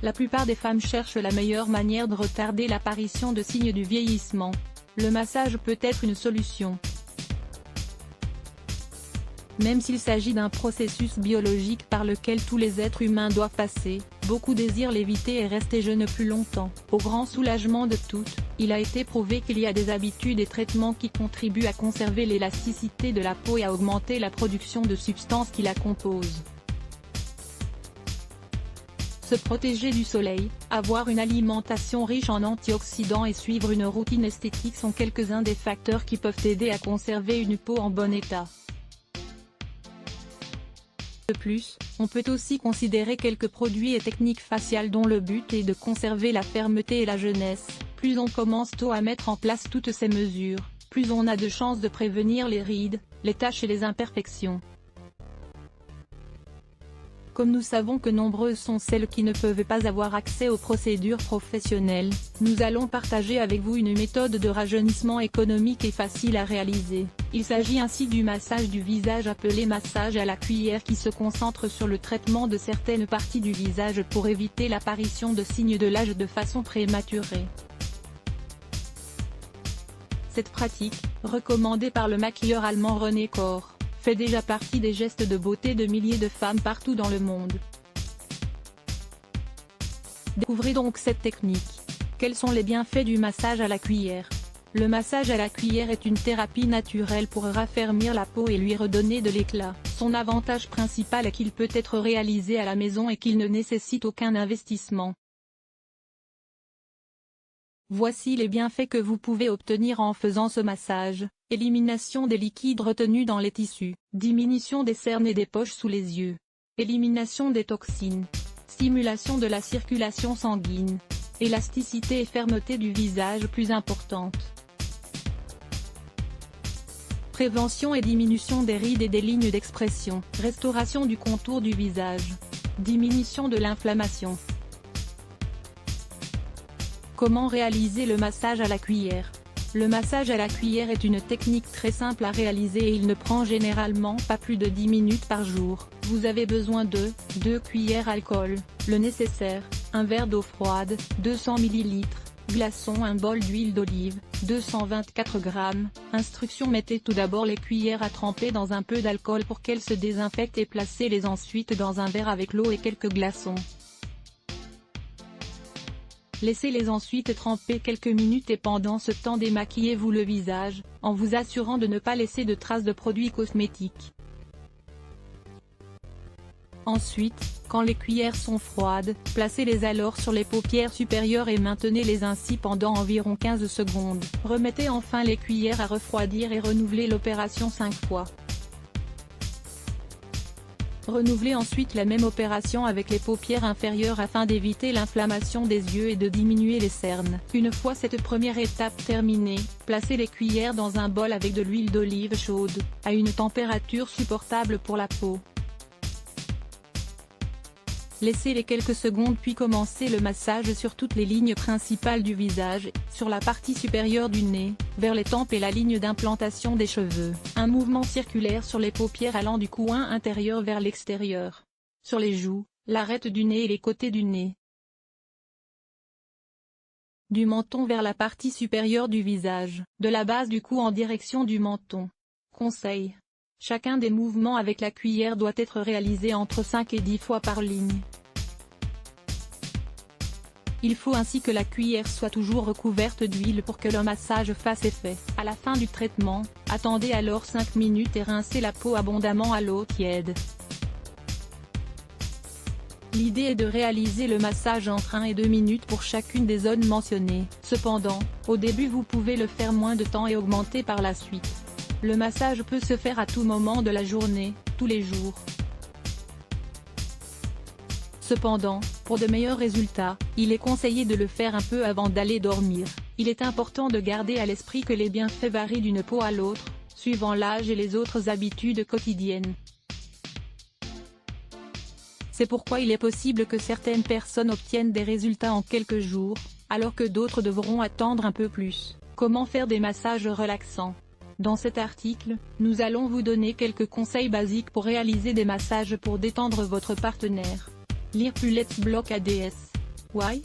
La plupart des femmes cherchent la meilleure manière de retarder l'apparition de signes du vieillissement. Le massage peut être une solution. Même s'il s'agit d'un processus biologique par lequel tous les êtres humains doivent passer, beaucoup désirent l'éviter et rester jeunes plus longtemps. Au grand soulagement de toutes, il a été prouvé qu'il y a des habitudes et traitements qui contribuent à conserver l'élasticité de la peau et à augmenter la production de substances qui la composent. Se protéger du soleil, avoir une alimentation riche en antioxydants et suivre une routine esthétique sont quelques-uns des facteurs qui peuvent aider à conserver une peau en bon état. De plus, on peut aussi considérer quelques produits et techniques faciales dont le but est de conserver la fermeté et la jeunesse. Plus on commence tôt à mettre en place toutes ces mesures, plus on a de chances de prévenir les rides, les taches et les imperfections. Comme nous savons que nombreuses sont celles qui ne peuvent pas avoir accès aux procédures professionnelles, nous allons partager avec vous une méthode de rajeunissement économique et facile à réaliser. Il s'agit ainsi du massage du visage appelé massage à la cuillère qui se concentre sur le traitement de certaines parties du visage pour éviter l'apparition de signes de l'âge de façon prématurée. Cette pratique, recommandée par le maquilleur allemand René Koch, fait déjà partie des gestes de beauté de milliers de femmes partout dans le monde. Découvrez donc cette technique. Quels sont les bienfaits du massage à la cuillère? Le massage à la cuillère est une thérapie naturelle pour raffermir la peau et lui redonner de l'éclat. Son avantage principal est qu'il peut être réalisé à la maison et qu'il ne nécessite aucun investissement. Voici les bienfaits que vous pouvez obtenir en faisant ce massage. Élimination des liquides retenus dans les tissus, diminution des cernes et des poches sous les yeux, élimination des toxines, stimulation de la circulation sanguine, élasticité et fermeté du visage plus importante, prévention et diminution des rides et des lignes d'expression, restauration du contour du visage, diminution de l'inflammation. Comment réaliser le massage à la cuillère? Le massage à la cuillère est une technique très simple à réaliser et il ne prend généralement pas plus de 10 minutes par jour. Vous avez besoin de 2 cuillères alcool, le nécessaire, un verre d'eau froide, 200 ml, glaçons, un bol d'huile d'olive, 224 g. Instruction: mettez tout d'abord les cuillères à tremper dans un peu d'alcool pour qu'elles se désinfectent et placez-les ensuite dans un verre avec l'eau et quelques glaçons. Laissez-les ensuite tremper quelques minutes et pendant ce temps démaquillez-vous le visage, en vous assurant de ne pas laisser de traces de produits cosmétiques. Ensuite, quand les cuillères sont froides, placez-les alors sur les paupières supérieures et maintenez-les ainsi pendant environ 15 secondes. Remettez enfin les cuillères à refroidir et renouvelez l'opération 5 fois. Renouvelez ensuite la même opération avec les paupières inférieures afin d'éviter l'inflammation des yeux et de diminuer les cernes. Une fois cette première étape terminée, placez les cuillères dans un bol avec de l'huile d'olive chaude, à une température supportable pour la peau. Laissez-les quelques secondes puis commencez le massage sur toutes les lignes principales du visage, sur la partie supérieure du nez, vers les tempes et la ligne d'implantation des cheveux. Un mouvement circulaire sur les paupières allant du coin intérieur vers l'extérieur. Sur les joues, l'arête du nez et les côtés du nez. Du menton vers la partie supérieure du visage. De la base du cou en direction du menton. Conseil: chacun des mouvements avec la cuillère doit être réalisé entre 5 et 10 fois par ligne. Il faut ainsi que la cuillère soit toujours recouverte d'huile pour que le massage fasse effet. À la fin du traitement, attendez alors 5 minutes et rincez la peau abondamment à l'eau tiède. L'idée est de réaliser le massage entre 1 et 2 minutes pour chacune des zones mentionnées. Cependant, au début vous pouvez le faire moins de temps et augmenter par la suite. Le massage peut se faire à tout moment de la journée, tous les jours. Cependant, pour de meilleurs résultats, il est conseillé de le faire un peu avant d'aller dormir. Il est important de garder à l'esprit que les bienfaits varient d'une peau à l'autre, suivant l'âge et les autres habitudes quotidiennes. C'est pourquoi il est possible que certaines personnes obtiennent des résultats en quelques jours, alors que d'autres devront attendre un peu plus. Comment faire des massages relaxants? Dans cet article, nous allons vous donner quelques conseils basiques pour réaliser des massages pour détendre votre partenaire. Lire plus Let's Block ADS. Why?